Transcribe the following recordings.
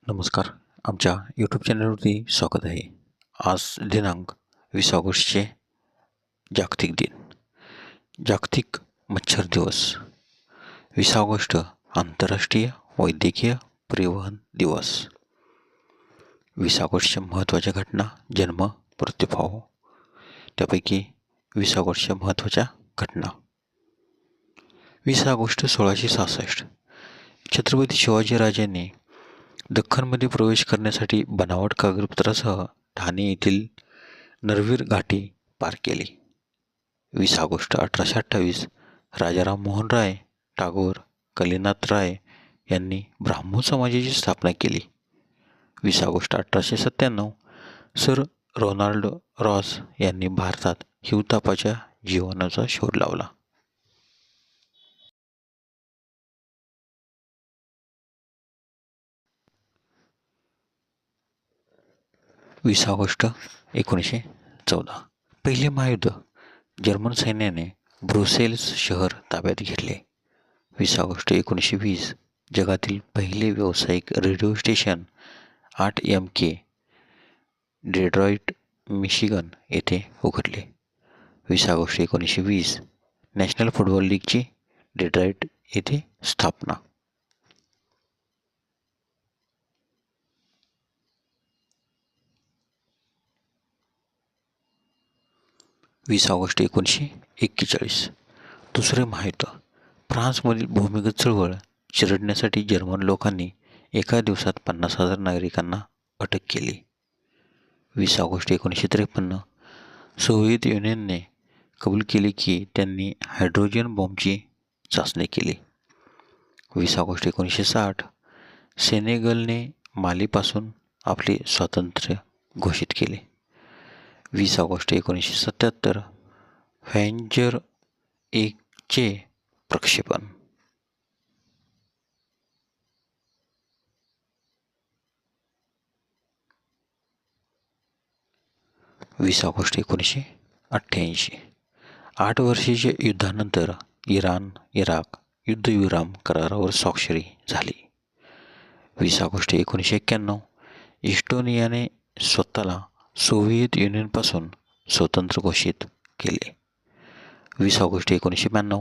नमस्कार. आमच्या यूट्यूब चॅनलवरती स्वागत आहे. आज दिनांक 20 ऑगस्टचे जागतिक दिन. जागतिक मच्छर दिवस. 20 ऑगस्ट आंतरराष्ट्रीय वैद्यकीय परिवहन दिवस. 20 ऑगस्टच्या महत्त्वाच्या घटना, जन्म, मृत्यूभाव. त्यापैकी 20 ऑगस्टच्या महत्त्वाच्या घटना. 20 ऑगस्ट 1666 छत्रपती शिवाजीराजांनी दख्खनमध्ये प्रवेश करण्यासाठी बनावट कागदपत्रासह ठाणे येथील नरवीर घाटी पार केली. 20 ऑगस्ट 1828 राजाराम मोहन राय टागोर कलीनाथ राय यांनी ब्राह्मो समाजाची स्थापना केली. 20 ऑगस्ट 1897 सर रोनाल्ड रॉस यांनी भारतात हिवतापाच्या जीवाणूचा शोध लावला. 20 ऑगस्ट 1914 पहिले महायुद्ध. जर्मन सैन्याने ब्रुसेल्स शहर ताब्यात घेतले. 20 ऑगस्ट 1920 जगातील पहिले व्यावसायिक radio station 8 MK Detroit Michigan येथे उघडले. 20 ऑगस्ट 1920 नॅशनल फुटबॉल लीगची डेट्रॉईट येथे स्थापना. 20 ऑगस्ट 1941 दुसरे महायुद्ध. फ्रान्समधील भूमिगत चळवळ चिरडण्यासाठी जर्मन लोकांनी एका दिवसात 50,000 नागरिकांना अटक केली. 20 ऑगस्ट 1953 सोव्हिएत युनियनने कबूल केले की त्यांनी हायड्रोजन बॉम्बची चाचणी केली. 20 ऑगस्ट 1960 सेनेगलने मालीपासून आपले स्वातंत्र्य घोषित केले. 20 ऑगस्ट 1977 व्हॅयेजर 1चे प्रक्षेपण. 20 ऑगस्ट 1988 8 वर्षाच्या युद्धानंतर इराण इराक युद्धविराम करारावर स्वाक्षरी झाली. 20 ऑगस्ट 1991 इस्टोनियाने स्वतःला सोव्हिएत युनियनपासून स्वतंत्र घोषित केले. 20 ऑगस्ट 1992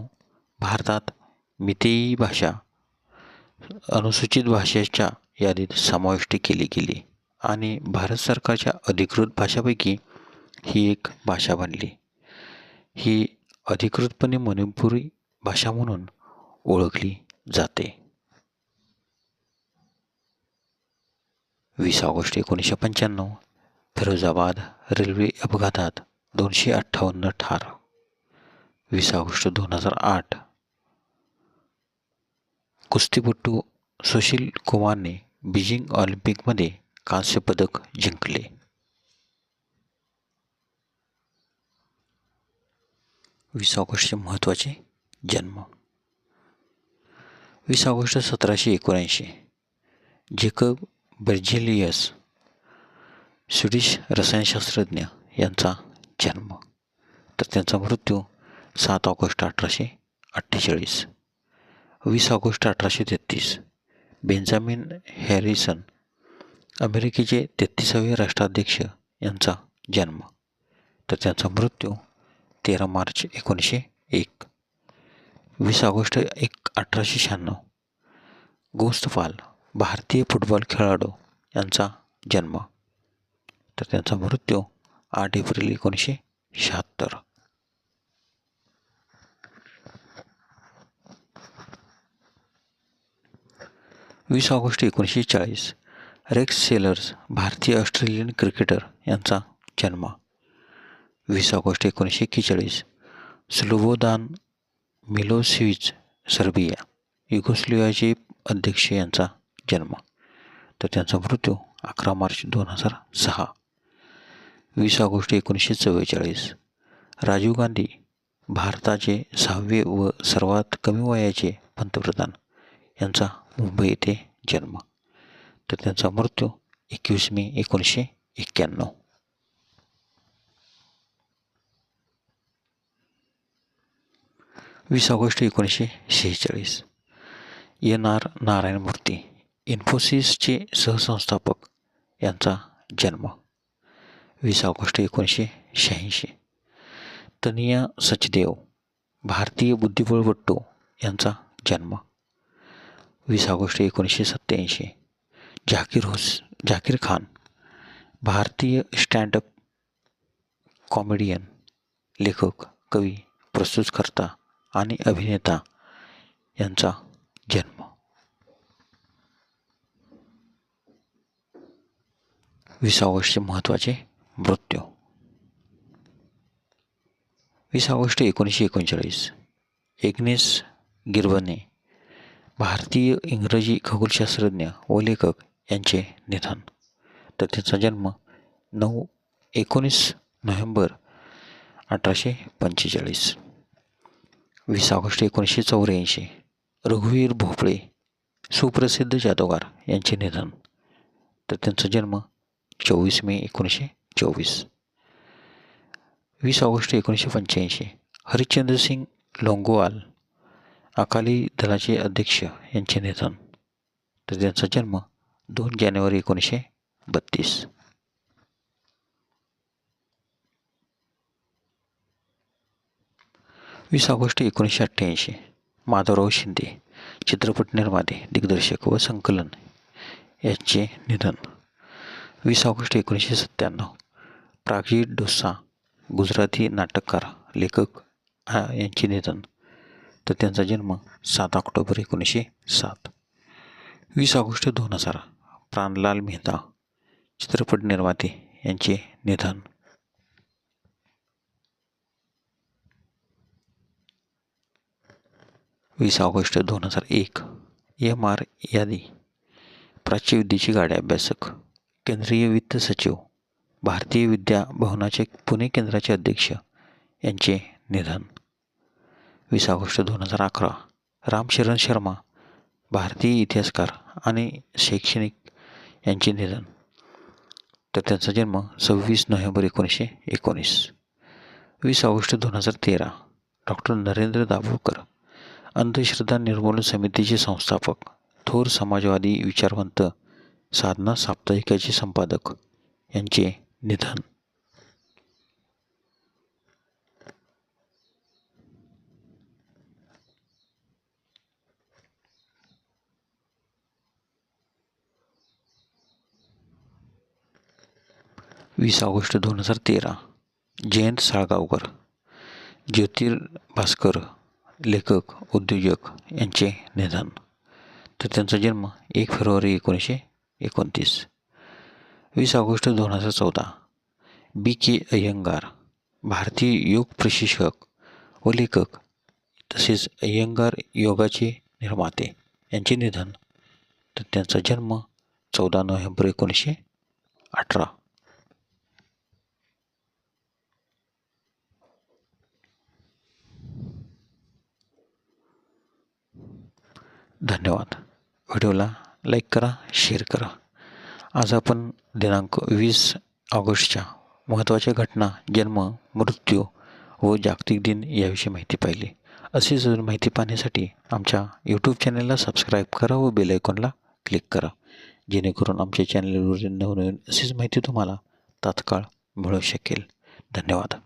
भारतात मितेई भाषा अनुसूचित भाषेच्या यादीत समाविष्ट केली गेली आणि भारत सरकारच्या अधिकृत भाषांपैकी ही एक भाषा बनली. ही अधिकृतपणे मणिपुरी भाषा म्हणून ओळखली जाते. 20 ऑगस्ट 1995 फिरोजाबाद रेल्वे अपघातात 258 ठार. 20 ऑगस्ट 2008 कुस्तीपटू सुशील कुमारने बीजिंग ऑलिम्पिकमध्ये कांस्य पदक जिंकले. 20 ऑगस्टचे महत्त्वाचे जन्म. 20 ऑगस्ट 1779 जेकब बेर्झेलियस स्वीडिश रसायनशास्त्रज्ञ यांचा जन्म, तर त्यांचा मृत्यू 7 ऑगस्ट 1848. 20 ऑगस्ट 1833 बेंजामिन हॅरिसन अमेरिकेचे 33वे राष्ट्राध्यक्ष यांचा जन्म, तर त्यांचा मृत्यू 13 मार्च 1901. 20 ऑगस्ट 1896 गोस्तफाल भारतीय फुटबॉल खेळाडू यांचा जन्म, तर त्यांचा मृत्यू 8 एप्रिल 1976. 20 ऑगस्ट 1940 रेक्स सेलर्स भारतीय ऑस्ट्रेलियन क्रिकेटर यांचा जन्म. 20 ऑगस्ट 1941 स्लोबोदान मिलोसेविच सर्बिया युगोस्लावियाचे अध्यक्ष यांचा जन्म, तर त्यांचा मृत्यू 11 मार्च 2006. 20 ऑगस्ट 1944 राजीव गांधी भारताचे 6वे व सर्वात कमी वयाचे पंतप्रधान यांचा मुंबई येथे जन्म, तर त्यांचा मृत्यू 21 मे 1991. 20 ऑगस्ट 1946 NR नारायण मूर्ती इन्फोसिसचे सहसंस्थापक यांचा जन्म 20 ऑगस्ट 1986. तनिया सचदेव भारतीय बुद्धिबळपटू यांचा जन्म 20 ऑगस्ट 1987. झाकीर खान भारतीय स्टँडअप कॉमेडियन, लेखक, कवी, प्रस्तुतकर्ता आणि अभिनेता यांचा जन्म 20 ऑगस्टचे महत्त्वाचे मृत्यू 20 ऑगस्ट 1939. एग्नेस गिर्वने भारतीय इंग्रजी खगोलशास्त्रज्ञ व लेखक यांचे निधन. तर त्यांचा जन्म 19 नोव्हेंबर 1845. 20 ऑगस्ट 1984. रघुवीर भोपळे सुप्रसिद्ध जादूगार यांचे निधन. तर त्यांचा जन्म 24 मे 1924. 20 ऑगस्ट 1985. हरिश्चंद्र सिंग लोंगोवाल अकाली दलाचे अध्यक्ष यांचे निधन. तर त्यांचा जन्म 2 जानेवारी 1932. 20 ऑगस्ट 1988. माधवराव शिंदे चित्रपट निर्माते, दिग्दर्शक व संकलन यांचे निधन. 20 ऑगस्ट 1997. प्रागजीत डोसा गुजराती नाटककार, लेखक यांचे निधन. तर त्यांचा जन्म 7 ऑक्टोबर 1907. 20 ऑगस्ट 2000. प्राणलाल मेहता चित्रपट निर्माते यांचे निधन. 20 ऑगस्ट 2001. MR यादी प्राच्यविद्येची गाडी अभ्यासक, केंद्रीय वित्त सचिव, भारतीय विद्या भवनाचे पुणे केंद्राचे अध्यक्ष यांचे निधन. 20 ऑगस्ट 2011. रामशरण शर्मा भारतीय इतिहासकार आणि शैक्षणिक यांचे निधन. तर त्यांचा जन्म 26 November 1919. 20 August 2013. Doctor Narendra Dabholkar अंधश्रद्धा निर्मूलन समितीचे संस्थापक, थोर समाजवादी विचारवंत, साधना साप्ताहिकाचे संपादक यांचे निधन. वीस ऑगस्ट 2013. जयंत साळगावकर ज्योतिर्भास्कर लेखक, उद्योजक यांचे निधन. तर त्यांचा जन्म 1 फेब्रुवारी 1929. 20 ऑगस्ट 2014. BK अय्यंगार भारतीय योग प्रशिक्षक व लेखक तसेच अय्यंगार योगाचे निर्माते यांचे निधन. तर त्यांचा जन्म 14 नोव्हेंबर 1918. धन्यवाद. व्हिडिओला लाईक करा, शेअर करा. आज आपण दिनांक 20 ऑगस्टच्या महत्त्वाच्या घटना, जन्म, मृत्यू व जागतिक दिन याविषयी माहिती पाहिली. अशीच जर माहिती पाहण्यासाठी आमच्या यूट्यूब चॅनलला सबस्क्राईब करा व बेल आयकॉनला क्लिक करा, जेणेकरून आमच्या चॅनलवरील नवनवीन अशीच माहिती तुम्हाला तात्काळ मिळू शकेल. धन्यवाद.